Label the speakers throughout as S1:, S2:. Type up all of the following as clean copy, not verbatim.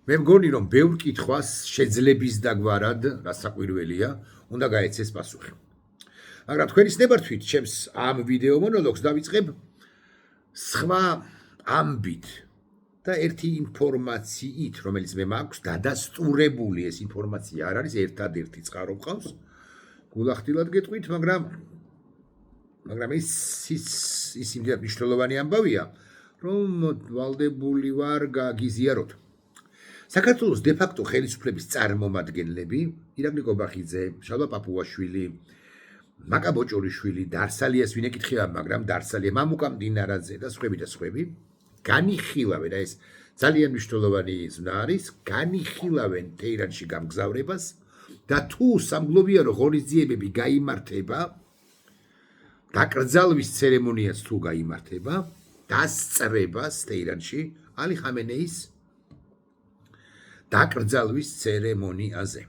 S1: მე მგონი რომ ბევრ კითხვას შეძლების დაგვარად, რასაკვირველია, უნდა გაეცეს პასუხი. მაგრამ თქვენი ცნებართვით ჩემს ამ ვიდეო მონოლოგს დავიწყებ სხვა ამბით და ერთი ინფორმაციით, რომელიც მე მაქვს დადასტურებული ეს ინფორმაცია არ არის ერთადერთი წყარო მყავს. გულახდილად გეტყვით, მაგრამ ის იმდენად მნიშვნელოვანი ამბავია, რომ ვალდებული ვარ გაგიზიაროთ. საქართველოს დე-ფაქტო ხელისუფლების წარმომადგენლები, ირაკლი კობახიძე, შალვა პაპუაშვილი, მაკა ბოჭორიშვილი, დარსალიას ვინ ეკითხება, მაგრამ დარსალია, მამუკა მდინარაძე და სხვები, განიხილავენ და ეს ძალიან მნიშვნელოვანი ზნა არის, განიხილავენ თეირანში გამგზავრებას და თუ სამგლოვიარო ღონისძიებები გაიმართება, დაკრძალვის ცერემონიაც თუ გაიმართება, დასწრებას თეირანში ალი ხამენეის დაკრძალვის ცერემონიაზე.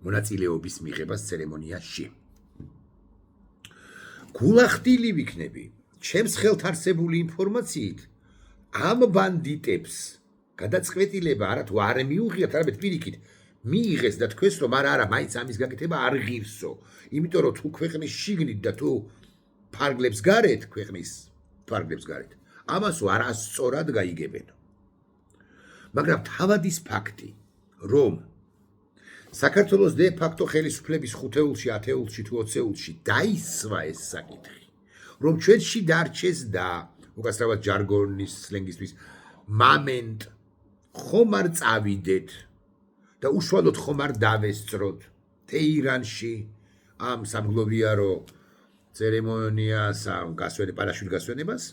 S1: მონაწილეობის მიღებას ცერემონიაში. გულახდილი ვიქნები, ჩემს ხელთ არსებული ინფორმაციით, ამ ბანდიტებს გადაწყვეტილება არათუ არ მიუღიათ, არამედ პირიქით მიიღეს და თქვენს რომ არა, მაინც ამის გაკეთება არ ღირსო. იმიტომ რომ თუ ქვეყნის შიგნით და თუ ფარგლებს გარეთ, ქვეყნის ფარგლებს გარეთ, ამასო არასწორად გაიგებენ. მაგრამ თავადის ფაქტი, რომ საქართველოს დე-ფაქტო ხელისუფლების 5-ეულში, 10-ეულში თუ 20-ეულში დაისვა ეს საკითხი, რომ ჩვენში დარჩეს და უკაცრავად ჟარგონის სლენგისთვის მამენტ ხომ არ წავიდეთ და უშუალოდ ხომ არ დავესწროთ თეირანში ამ სამგლოვიარო ცერემონიას, ამ პანაშვილი გასვენებას,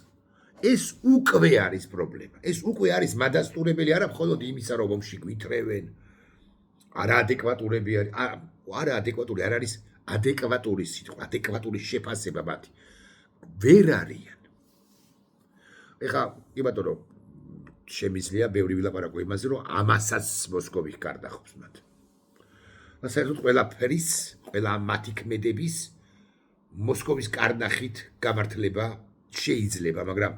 S1: ეს უკვე არის პრობლემა. ეს უკვე არის მადასტურებელი არა მხოლოდ იმისა, რომ ომში გვითრევენ, არაადეკვატურები არის, არა ადეკვატური არ არის ადეკვატური სიტყვა, ადეკვატური შეფასება მათი. ვერ არიან. ეხლა კი ბატონო, შემიძლია ბევრი ვილაპარაკო იმაზე, რომ ამასაც მოსკოვი გარდახობს მათ. საერთოდ ყველაფრის, ყველა მათი ქმედების მოსკოვის კარნახით გამართლება შეიძლება, მაგრამ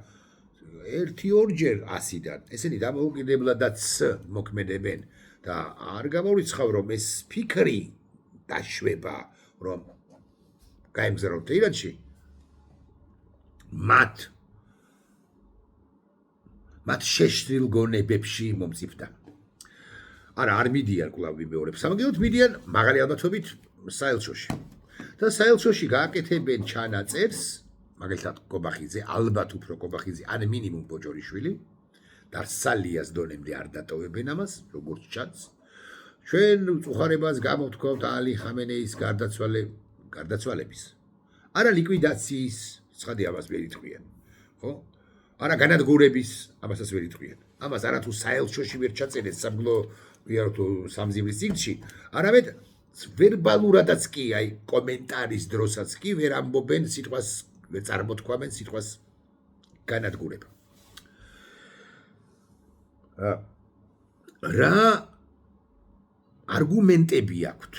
S1: 1-2-ჯერ 100-დან ესენი დამოუკიდებლადაც მოქმედებენ და არ გამოვრიცხავ რომ ეს ფიქრი დაშვება, რომ გაემგზავროთ თეირანში, მათ შეშლილ გონებებში მომწიფდა. არა, არ მიდიან კვლავ ვიმეორებ. სამაგიეროდ მიდიან მაღალი ალბათობით საელჩოში. და საელჩოში გააკეთებენ ჩანაწერს, მაგალითად კობახიძე, ალბათ უფრო კობახიძე, ან მინიმუმ ბოჭორიშვილი, დარსალიას დონემდე არ დატოვებენ ამას, როგორც ჩანს. ჩვენ უხარებას გამოვთქვავთ ალი ხამენეის გარდაცვალების. არა ლიკვიდაციის, ცხადი ამას ვერ იტყვიან. ხო? არა განადგურების, ამასაც ვერ იტყვიან. ამას არათუ საელჩოში ვერ ჩაწერეს სამგლოვიარო თუ სამძიმრის წიგნში, არამედ ვერბალურადაც კი, აი კომენტარის დროსაც კი ვერ ამბობენ სიტყვას, ვერ წარმოთქვამენ სიტყვას განადგურება. რა არგუმენტები აქვთ?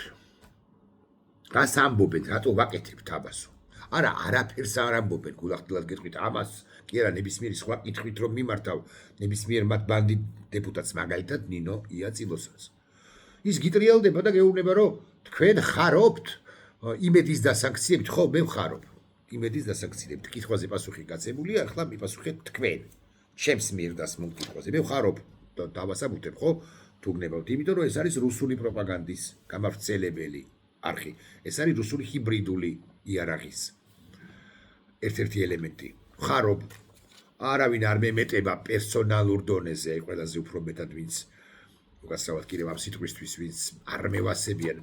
S1: რას ამბობენ, რატო ვაკეთებთ ამასო? არა, არაფერს არ ამბობენ, გულახდილად გეტყვით, ამას კი არა ნებისმიერი სხვა კითხვით რომ მიმართავ ნებისმიერ მათ ბანდიტ დეპუტატს, მაგალითად ნინო იაწილოსას. ის გიტრიალდება და გეუბნება, რომ თქვენ ხარობთ იმედის დასანქციებით, ხო, მე ვხარობ. იმედის დასანქციებით. კითხვაზე პასუხი გაცემულია, ახლა მიპასუხეთ თქვენ. ჩემს მიერ დასმულ კითხვაზე. მე ვხარობ და დავასაბუთებ, ხო? თუ გნებავთ, იმიტომ რომ ეს არის რუსული პროპაგანდის გამავრცელებელი არხი. ეს არის რუსული ჰიბრიდული იარაღის ერთ-ერთი ელემენტი. ვხარობ, არავინ არ მემეტება პერსონალურ დონეზე, ყველაზე უფრო მეტად ვინც უკაცრავად კიდევ ამ სიტყვისთვის, ვინც არ მევასებიან,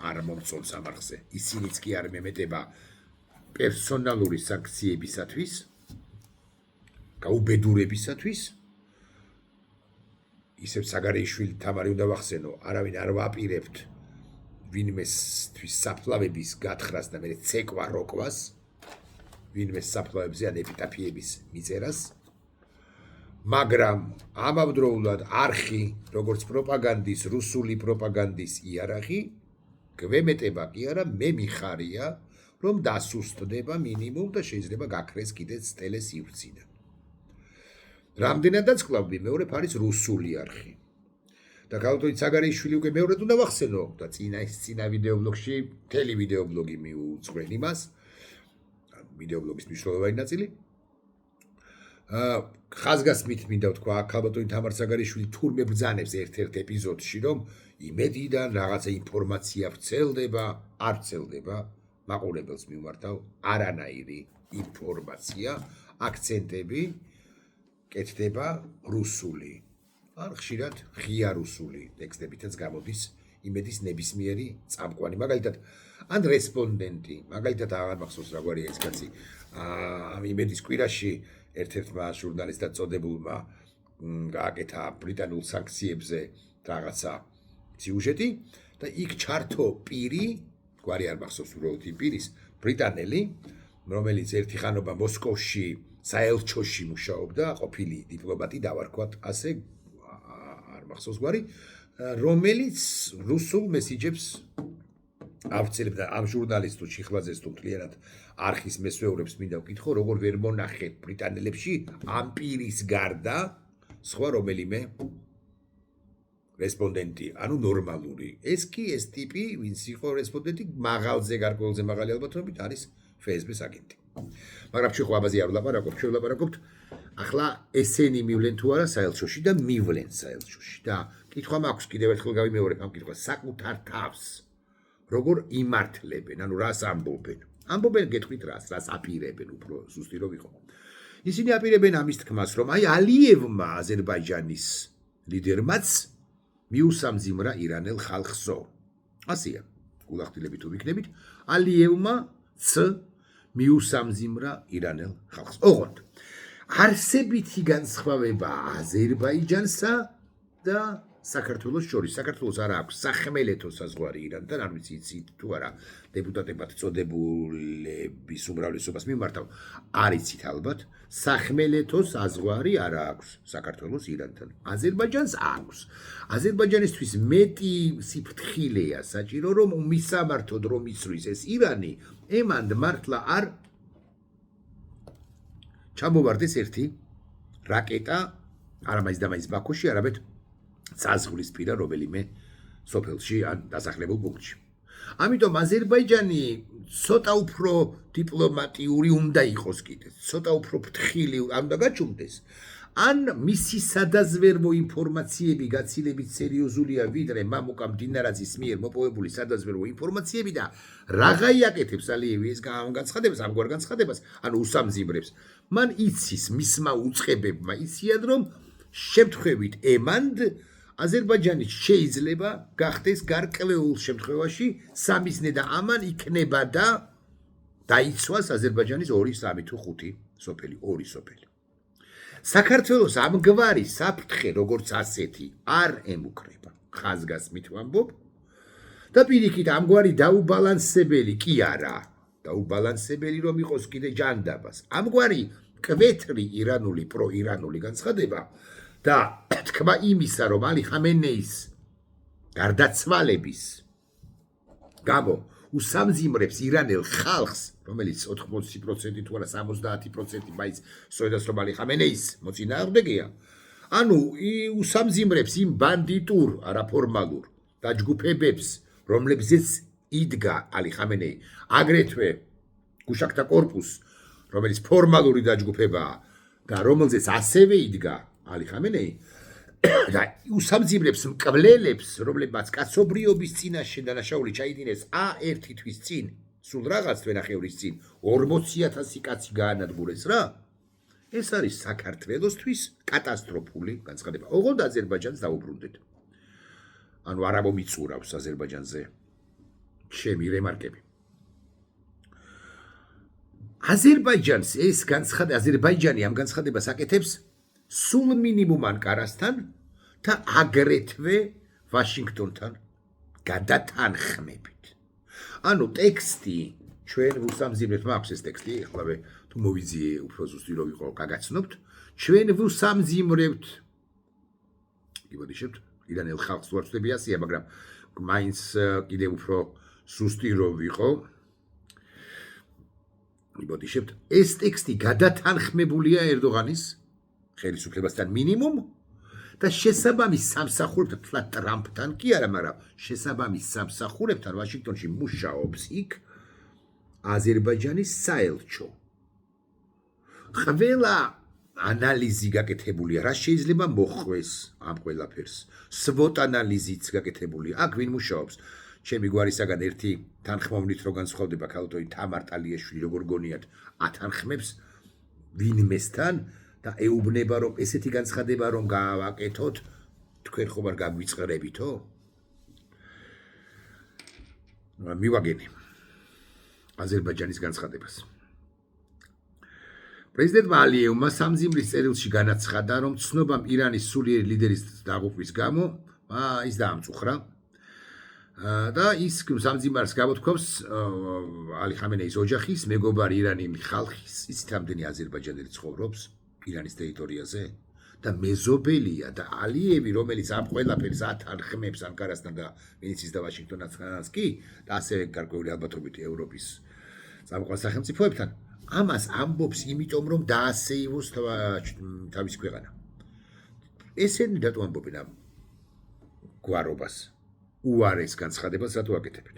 S1: არ მომწონს ამ არხზე. ისინიც კი არ მემეტება პერსონალური სანქციებისათვის, გაუბედურებისათვის. ისევ საგარეიშვილი თამარი უნდა ვახსენო, არავინ არ ვაპირებთ ვინმესთვის საფლავების გათხრას და მე ცეკვა როკვას, ვინმეს საფლავებზე ან ეპიტაფიების მიწერას. მაგრამ ამავდროულად არხი, როგორც პროპაგანდის, რუსული პროპაგანდის იარაღი, გვემეტება კი არა, მე მიხარია, რომ დასუსტდება მინიმუმ და შეიძლება გაქრეს კიდეც ტელესივრციდან. რამდენადაც კლავ ვიმეორებ არის რუსული არხი. და ქალბატონი ცაგარეიშვილი უკვე მეორედ უნდა ვახსენო და წინა ვიდეობლოგში მთელი ვიდეობლოგი მიუძღვენ იმას ვიდეობლოგის მნიშვნელოვანი ნაწილი ხაზგასმით მინდა ვთქვა ქალბატონი თამარ ცაგარეიშვილი თურმე ბრძანებს ერთ-ერთ ეპიზოდში რომ იმედიდან რაღაცა ინფორმაცია ვრცელდება არ ვრცელდება მაყურებელს მიმართავ არანაირი ინფორმაცია აქცენტები კეთდება რუსული ან ხშირად ღია რუსული ტექსტებითაც გამოდის იმედის ნებისმიერი წამყვანი მაგალითად ან რესპონდენტი მაგალითად აღარ მახსოვს რა გვარია ეს კაცი ამ იმედის კვირაში ერთ-ერთმა ჟურნალისტად წოდებულმა გააკეთა ბრიტანულ სანქციებზე რაღაცა სიუჟეტი და იქ ჩართო პირი გვარი არ მახსოვს უბრალოდ იმ პირის ბრიტანელი რომელიც ერთი ხანობა მოსკოვში საელჩოში მუშაობდა ყოფილი დიპლომატი დავარქვათ ასე არ მახსოვს გვარი რომელიც რუსულ მესიჯებს ავწირებდა ამ ჟურნალისტ თუ ჩიხლაძეს თუ მთლიანად არხის მესვეურებს მინდა ვკითხო როგორ ვერ მონახეთ ბრიტანელებში ამ პირის გარდა სხვა რომელიმე რესპონდენტი ანუ ნორმალური ეს კი ეს ტიპი ვინც იყო რესპონდენტი მაღალზე გარკვეულზე მაღალი ალბათობით არის ფსბ-ის აგენტი მაგრამ ჩვენ ხო ამაზე არ ვლაპარაკობთ ჩვენ ვლაპარაკობთ ახლა ესენი მივლენ თუ არა საელჩოში და მივლენ საელჩოში და კითხვა მაქვს კიდევ ერთხელ გავიმეორებ ამ კითხვას საკუთარ თავს როგორ იმართლებენ ანუ რას ამბობენ გეტყვით რას აპირებენ უფრო ზუსტი რომ ვიყო ისინი აპირებენ ამის თქმას რომ აი ალიევმა აზერბაიჯანის ლიდერმაც მიუსამძიმრა ირანელ ხალხსო ასია გულახდილებით თუ ვიქნებით ალიევმა მიუსამძიმრა ირანელ ხალხს ოღონდ არსებითი განსხვავება აზერბაიჯანსა და საქართველოს შორის საქართველოს არ აქვს სახმელეთო საზღვარი ირანთან არ ვიცი იცით თუ არა დეპუტატებად წოდებულების უმრავლესობას მიმართავ არ იცით ალბათ სახმელეთო საზღვარი არ აქვს საქართველოს ირანთან აზერბაიჯანს აქვს აზერბაიჯანისთვის მეტი სიფრთხილეა საჭირო რომ მისამართოდ რომ ისვრის ეს ირანი ემანდ მართლა არ ჩამოვარდეს ერთი რაკეტა არა მაინც და მაინც ბაქოში არამედ საზღვრისპირა რომელიმე სოფელში ან დასახლებულ პუნქტში. ამიტომ აზერბაიჯანი ცოტა უფრო დიპლომატიური უნდა იყოს კიდე, ცოტა უფრო ფრთხილი უნდა გაჩუმდეს. ან მისი სადაზვერვო ინფორმაციები გაცილებით სერიოზულია ვიდრე მამუკა მდინარაძის მიერ მოპოვებული სადაზვერვო ინფორმაციები და რაღა იაკეთებს ალიევი ეს განცხადებას, ამგვარ განცხადებას, ანუ უსამძიმრებს. მან იცის მისმა უწყებებმა იციან რომ შემთხვევით ემანდ აზერბაიჯანი შეიძლება გახდეს გარკვეულ შემთხვევაში სამიზნე და ამან იქნება და დაიცვას აზერბაიჯანის 2, 3 თუ 5 სოფელი, 2 სოფელი. საქართველოს ამგვარი საფრთხე როგორც ასეთი არ ემუქრება. ხაზგასმით ვამბობ და პირიქით ამგვარი დაუბალანსებელი კი არა. დაუბალანსებელი რომ იყოს კიდე ჯანდაბას. ამგვარი კვეთრი ირანული პროირანული განცხადება და თქვა იმისა რომ ალი ხამენეის გარდაცვალების გამო უსამძიმრებს ირანელ ხალხს რომელიც 80% თუ არა 70% მაინც სწორედაც რომ ალი ხამენეის მოწინააღმდეგეა ანუ უსამძიმრებს იმ ბანდიტურ არაფორმალურ დაჯგუფებებს რომლებზეც იდგა ალი ხამენეი აგრეთვე გუშაქთა კორპუსს რომელიც ფორმალური დაჯგუფებაა და რომელზეც ასევე იდგა ალი ხამენეი და უსამძიმრებს მკვლელებს რომლებმაც კაცობრიობის წინაშე დანაშაული ჩაიდინეს ერთი თვის წინ სულ რაღაც თვენახევრის წინ 40,000 კაცი გაანადგურეს რა ეს არის საქართველოსთვის კატასტროფული განცხადება ოღონდ აზერბაიჯანს დაუბრუნდეთ ანუ არ ამომიწურავს აზერბაიჯანზე ჩემი რემარკები აზერბაიჯანს ეს განცხადება აზერბაიჯანი ამ განცხადებას აკეთებს სულ მინიმუმ ანკარასთან და აგრეთვე ვაშინგტონთან გადათანხმებით. ანუ ტექსტი ჩვენ ვუსამძიმრებთ მაქვს ეს ტექსტი, ახლავე თუ მოვიძიე უფრო ზუსტი რომ ვიყო გაგაცნობთ, ჩვენ ვუსამძიმრებთ იბოდიშებთ, ირანელ ხალხს ვარწმუნები ასია, მაგრამ მაინც კიდევ უფრო ზუსტი რომ ვიყო იბოდიშებთ, ეს ტექსტი გადათანხმებულია ერდოღანის ხელისუფლებასთან მინიმუმ და შესაბამის სამსახურებთან თლა ტრამპთან კი არა, მაგრამ შესაბამის სამსახურებთან ვაშინგტონში მუშაობს იქ აზერბაიჯანის საელჩო. ყველა ანალიზი გაკეთებულია, რა შეიძლება მოხვეს ამ ყველაფერს. SWOT ანალიზიც გაკეთებულია. აქ ვინ მუშაობს? ჩემი გვარისაგან ერთი თანხმოვნით რო განსხვავდება ქალბატონი თამარ ტალიაშვილი, როგორ გონიათ ათანხმებს ვინმესთან და ეუბნება რომ ესეთი განცხადება რომ გავაკეთოთ, თქვენ ხომ არ გაგვიწყრებითო? მივაგენი აზერბაიჯანის განცხადებას. პრეზიდენტმა ალიევმა სამძიმრის წერილში განაცხადა, რომ ცნობამ ირანის სულიერი ლიდერის დაღუპვის გამო ის დაამწუხრა და ის სამძიმარს გამოთქვამს ალი ხამენეის ოჯახის მეგობარი ირანული ხალხის, იცით რამდენი აზერბაიჯანელი ცხოვრობს ირანის ტერიტორიაზე და მეზობელია და ალიევი, რომელიც ამ ყველაფერს ათანხმებს ანკარასთან და ვენეციის და ვაშინგტონასთან კი და ასევე გარკვეული ალბათობით ევროპის წამყვან სახელმწიფოებთან ამას ამბობს იმიტომ რომ დაასეივოს თავის ქვეყანა. ესენი რატო ამბობენ ამ გვარობას? უარეს განცხადებას რატო აკეთებენ?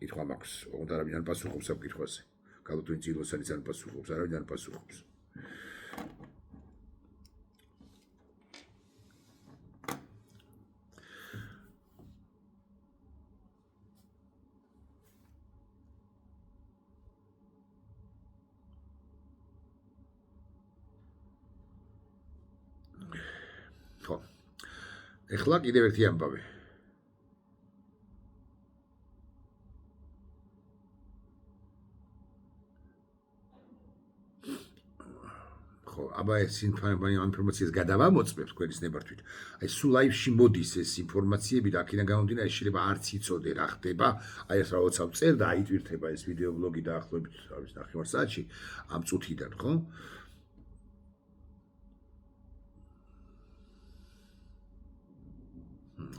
S1: კითხვა მაქვს, ოღონდ არავინ არ პასუხობს ამ კითხვაზე. ქალბატონი წილოსანიც არ პასუხობს, არავინ არ პასუხობს. ხო. ეხლა კიდევ ერთი ამბავი. აბა ეს ინფორმაციას გადავამოწმებ თქვენის ნებართვით. აი სულ ლაივში მოდის ეს ინფორმაციები და აქედან გამომდინარე შეიძლება არც იცოდე რა ხდება. აი ეს რაღაცა წერ და აიტვირთება ეს ვიდეო ბლოგი დაახლოებით არის 9 საათში ამ წუთიდან, ხო?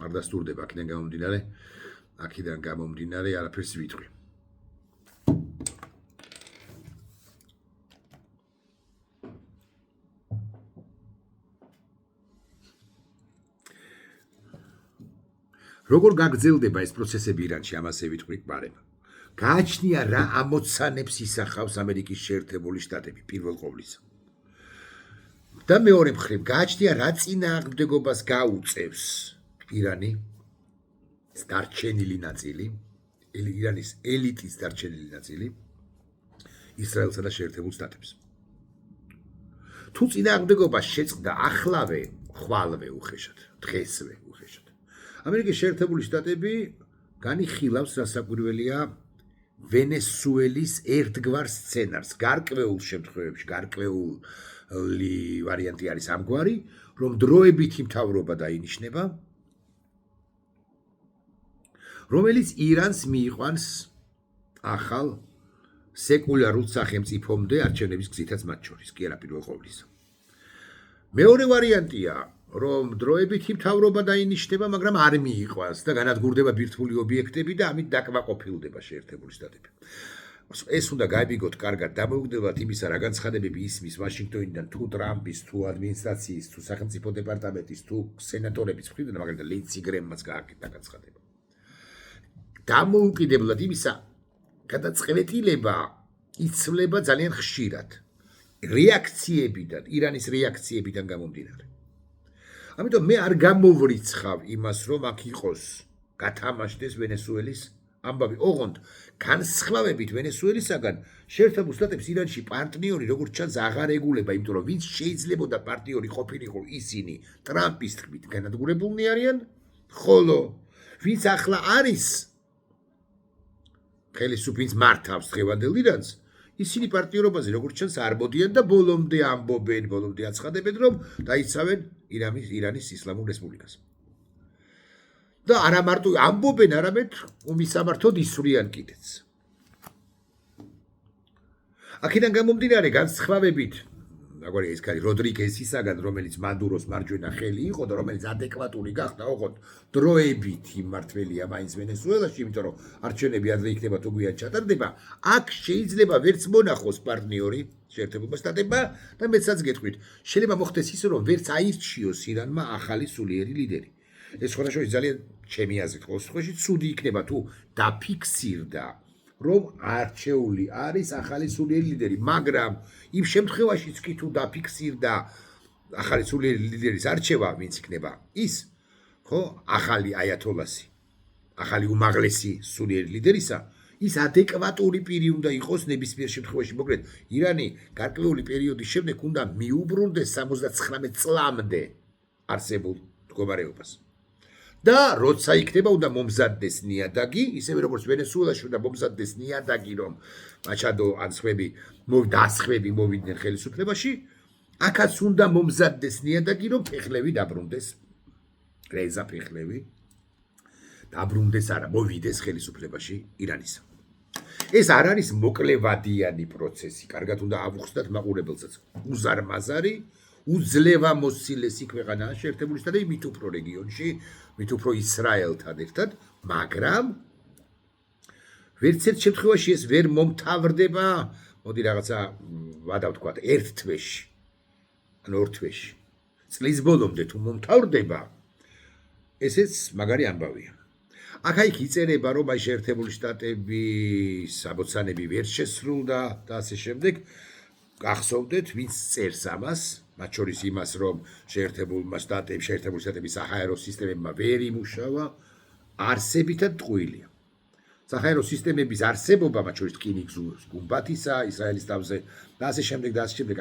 S1: არ დასტურდება აქედან გამომდინარე არაფერს ვიტყვი. როგორ გაგრძელდება ეს პროცესები ირანში, ამაზე ვიტყვი პარემ. გააჩნია რა ამოცანებს ისახავს ამერიკის შეერთებული შტატები პირველ ყოვლისა. და მეორე მხრივ გააჩნია რა წინააღმდეგობას გაუწევს ირანი დარჩენილი ნაწილი, ირანის ელიტის დარჩენილი ნაწილი ისრაელსა და შეერთებულ შტატებს. თუ წინააღმდეგობა შეწყდა ახლავე, ხვალვე უხეშად, დღესვე უხეშად. ამერიკის შეერთებული შტატები განიხილავს რასაკვირველია ვენესუელის ერთგვარ სცენარს. გარკვეულ შემთხვევებში, გარკვეული ვარიანტი არის ამგვარი, რომ დროებითი მთავრობა დაინიშნება, რომელიც ირანს მიიყვანს ახალ სეკულარულ სახელმწიფომდე არჩევნების გზითაც მათ შორის, კი არა პირველ ყოვლისა. მეორე ვარიანტია, რომ დროებითი მთავრობა დაინიშნება, მაგრამ არ მიიყვანს და განადგურდება ბირთვული ობიექტები და ამით დაკმაყოფილდება შეერთებული შტატები. ეს უნდა გაიგოთ კარგად დამოუკიდებლად იმისა, რა განცხადებები ისმის ვაშინგტონიდან, თუ ტრამპის, თუ ადმინისტრაციის, თუ სახელმწიფო დეპარტამენტის, თუ სენატორების მხრიდან, მაგალითად ლინდსი გრემმაც გააკეთა განცხადება. დამოუკიდებლად იმისა, გადაწყვეტილება იცვლება ძალიან ხშირად რეაქციებიდან, ირანის რეაქციებიდან გამომდინარე. ამიტომ მე არ გამოვრიცხავ იმას, რომ აქ იყოს გათამაშდეს ვენესუელის ამბავი. ოღონდ განსხვავებით ვენესუელისაგან, შეერთებულ შტატებს ირანში პარტნიორი როგორც ჩანს აღარ ეგულება, იმიტომ რომ ვინც შეიძლებოდა პარტნიორი ყოფილიყო ისინი ტრამპის თქმით განადგურებულნი არიან, ხოლო ვინც ახლა არის ხელისუფლების მართავს დღევანდელ ირანს, ისინი პარტნიორობაზე როგორც ჩანს არ მოდიან და ბოლომდე ამბობენ, ბოლომდე აცხადებენ, რომ დაიცავენ ირანის ისლამურ რესპუბლიკას. და არა მარტო ამბობენ, არამედ უმისამართოდ ისვრიან კიდეც. აქედან გამომდინარე განსხვავებით აგვარია ეს კარი როდრიგესისაგან, რომელიც მადუროს მარჯვენა ხელი იყო და რომელიც ადეკვატური გახდა, ოღონდ დროებით იმმართველია მაინც ვენესუელაში, იმიტომ რომ არჩევნები ადრე იქნება თუ გვიან ჩატარდება, აქ შეიძლება ვერც მონახოს პარტნიორი შეერთებულმა შტატებმა და მეცაც გეტყვით, შეიძლება მოხდეს ის, რომ ვერც აირჩიოს ირანმა ახალი სულიერი ლიდერი. ეს სხვადასხვა ძალიან ჩემი აზრით ყოველ შემთხვევაში ცუდი იქნება თუ დაფიქსირდა რომ არჩეული არის ახალი სულიერი ლიდერი, მაგრამ იმ შემთხვევაშიც კი თუ დაფიქსირდა ახალი სულიერი ლიდერის არჩევა, ვინც იქნება ის, ხო, ახალი აიათოლასი, ახალი უმაღლესი სულიერი ლიდერისა, ის ადეკვატური პირი უნდა იყოს ნებისმიერ შემთხვევაში. მოკლედ, ირანი გარკვეული პერიოდის შემდეგ უნდა მიუბრუნდეს 79 წლამდე არსებულ მდგომარეობას. და როცა იქნება უნდა მომზადდეს ნიადაგი, ისევე როგორც ვენესუელაში უნდა მომზადდეს ნიადაგი, რომ მაჩადო ან სხვები მოვიდნენ ხელისუფლებაში, აქაც უნდა მომზადდეს ნიადაგი, რომ ფეხლები დაბრუნდეს, კრეზა ფეხლები დაბრუნდეს არა, მოვიდეს ხელისუფლებაში ირანისა. ეს არ არის მოკლევადიანი პროცესი, კარგად უნდა ავუხსნათ მაყურებელსაც. უზარმაზარი უძლევა მოსილესი ქვეყანაა შეერთებული შტატები მით უფრო რეგიონში, მით უფრო ისრაელთან ერთად, მაგრამ ვერც ერთ შემთხვევაში ეს ვერ მომთავრდება, მოდი რაღაცა ვადავთქვათ, ერთ თვეში, ან ორ თვეში. წლის ბოლომდე თუ მომთავრდება, ესეც მაგარი ამბავია. აქ-იქ იწერება, რომ აი შეერთებული შტატების ამოცანები ვერ შესრულდა და ასე შემდეგ. გახსოვდეთ, ვინც წერს ამას, მათ შორის იმას, რომ შეერთებული შტატების საჰაერო სისტემებმა ვერ იმუშავა, არსებითად ტყუილია. საჰაერო სისტემების არსებობა, მათ შორის რკინის გუმბათისა, ისრაელის თავზე და ასე შემდეგ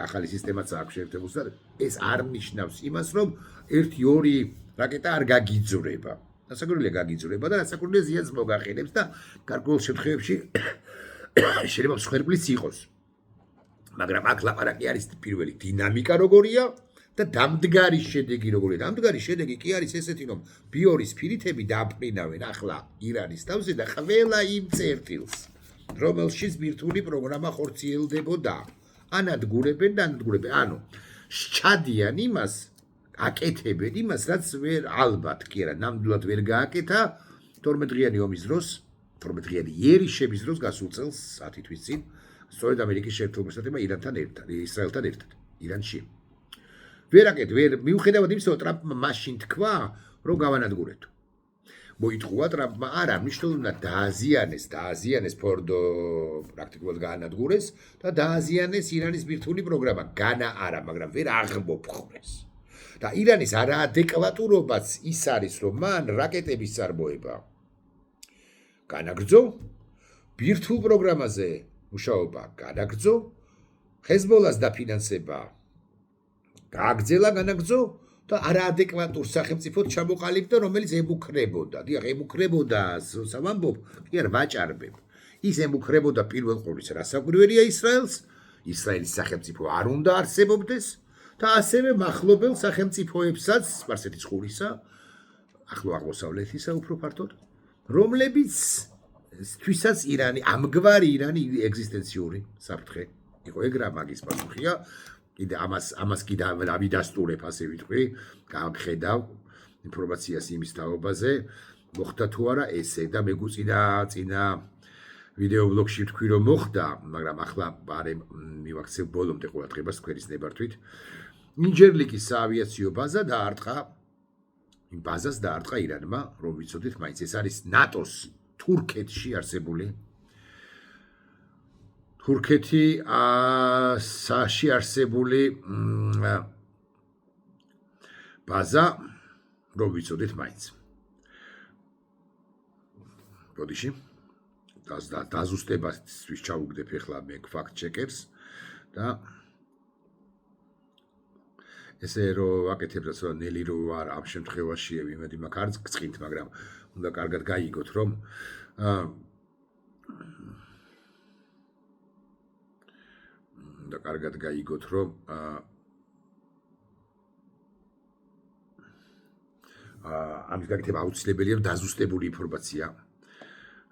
S1: ახალი სისტემაც აქვს შეერთებულ შტატებში. ეს არ ნიშნავს იმას, რომ 1-2 რაკეტა არ გაგიძვრება. დასაკვირველია გაგიძვრება და დასაკვირველია ზიანს მოგაყენებს და გარკვეულ შემთხვევებში შეიძლება მსხვერპლიც იყოს. მაგრამ აქ ლაპარაკი არის პირველი დინამიკა როგორია და დამდგარი შედეგი როგორია. დამდგარი შედეგი კი არის ესეთი, რომ ბიორის ფირითები დააფრინავენ ახლა ირანის თავზე და ყველა იმ წერტილს, რომელშიც ბირთვული პროგრამა ხორციელდებოდა. ანადგურებენ და ანადგურებენ. ანუ სჩადიან იმას, აკეთებენ იმას, რაც ვერ ალბათ კი არა, ნამდვილად ვერ გააკეთა 12-დღიანი ომის დროს, 12-დღიანი იერიშების დროს გასულ წელს 10 თვის წინ. სწორედ ამერიკის შეერთებულ შტატებმა ისრაელთან ერთად, ირანში. მიუხედავად იმისა, რომ ტრამპმა მაშინ თქვა, რომ გავანადგურეთ. მოითხოვა ტრამპმა არა, მნიშვნელოვნად დააზიანეს ფორდო პრაქტიკულად გაანადგურეს და დააზიანეს ირანის ბირთვული პროგრამა. განა არა, მაგრამ ვერ აღმოფხვრეს. და ირანის არაადეკვატურობაც ის არის, რომ მან რაკეტების წარმოება განაგრძო, ბირთვულ პროგრამაზე მუშაობა განაგრძო, ჰეზბოლას დაფინანსება გააგრძელა განაგრძო და არაადეკვატურ სახელმწიფოდ ჩამოყალიბდა, რომელიც ემუქრებოდა. დიახ, ემუქრებოდა, როცა ვამბობ, კი არ ვაჭარბებ. ის ემუქრებოდა პირველ ყოვლისა რასაკვირველია ისრაელს, ისრაელის სახელმწიფო არ უნდა არსებობდეს და ასევე მახლობელ სახელმწიფოებსაც, სპარსეთის ყურისა, ახლო აღმოსავლეთისა უფრო ფართოდ, რომლებიც თვისაც ირანი, ამგვარი ირანი ეგზისტენციური საფრთხე იყო. ეგრა მაგის პასუხია. კიდე ამას კიდე ავიდასტურებ, ასე ვიტყვი, გავხედავ ინფორმაციას იმის თაობაზე, მოხდა თუ არა ესე და მეგუწინა წინა ვიდეო ბლოგში ვთქვი, რომ მოხდა, მაგრამ ახლა ბარე მივაქცევ ბოლომდე ყურადღებას თქვენის ნებართვით. ინჯერლიკის საავიაციო ბაზა დაარტყა, იმ ბაზას დაარტყა ირანმა, რომ ვიცოდით, მაინც ეს არის ნატოს თურქეთში არსებული თურქეთში არსებული ბაზა, რომ ვიცოდით მაინც. ბოდიში დაზუსტებასთვის ჩავუგდებ ახლა მე ფაქტ ჩეკერს და ესე რომ ვაკეთებ რაც რომ ნელი რო არ ამ შემთხვევაში იმედი მაქვს არც გწყინთ, მაგრამ უნდა კარგად გაიგოთ, რომ ამის გაკეთება აუცილებელია, დაზუსტებული ინფორმაცია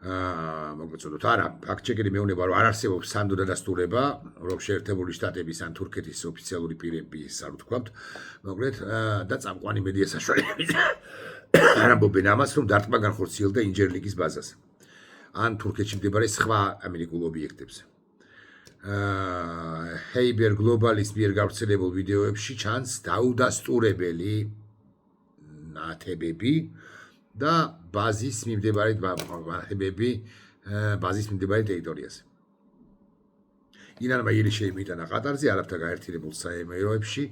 S1: მოგეწოდოთ, არა, ფაქტ-ჩეკერი მეუბნება, რომ არ არსებობს სანდო დადასტურება, რომ შეერთებული შტატების ან თურქეთის ოფიციალური პირების, ასე ვთქვათ, მოკლედ და წამყვანი მედია საშუალებებით არ ამბობენ ამას, რომ დარტყმა განხორციელდა ინჯერლიკის ბაზაზე. ან თურქეთში მდებარე სხვა ამერიკულ ობიექტებზე. ჰეიბერ გლობალის მიერ გავრცელებულ ვიდეოებში ჩანს დაუდასტურებელი ნათებები და ბაზის მიმდებარე ნათებები ბაზის მიმდებარე ტერიტორიაზე. ირანმა იერიში მიიტანა ყატარზე არაბთა გაერთიანებულ საემიროებში,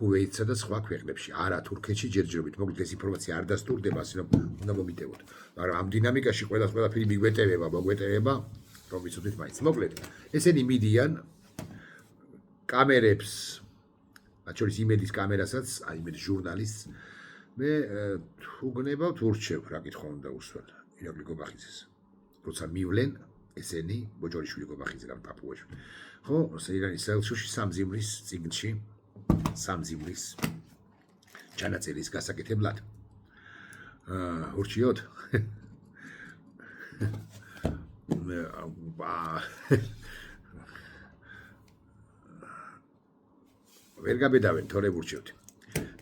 S1: ქუვეითსა და სხვა ქვეყნებში, არა თურქეთში ჯერჯერობით. მოკლედ ეს ინფორმაცია არ დასტურდება, ასე რომ უნდა მომიტევოთ. მაგრამ ამ დინამიკაში ყველაფერი მოგვეტევება, რომ ვიცოდეთ მაინც. მოკლედ, ესენი მიდიან კამერებს, მათ შორის იმედის კამერასაც, აი იმედის ჟურნალისტს. მე თუ გნებავთ ურჩევ, რა კითხვა უნდა უსვან ირაკლი გობახიძეს. როცა მივლენ ესენი ბოჯორიშვილი გობახიძე და პაპუაშვილი. ხო, ირანის სელჩუში სამზიმრის წიგნში სამზიმრის ჩანაწერის გასაკეთებლად. ურჩიოთ. ვერ გაბედავენ, თორე ურჩევთ.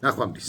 S1: ნახვამდის.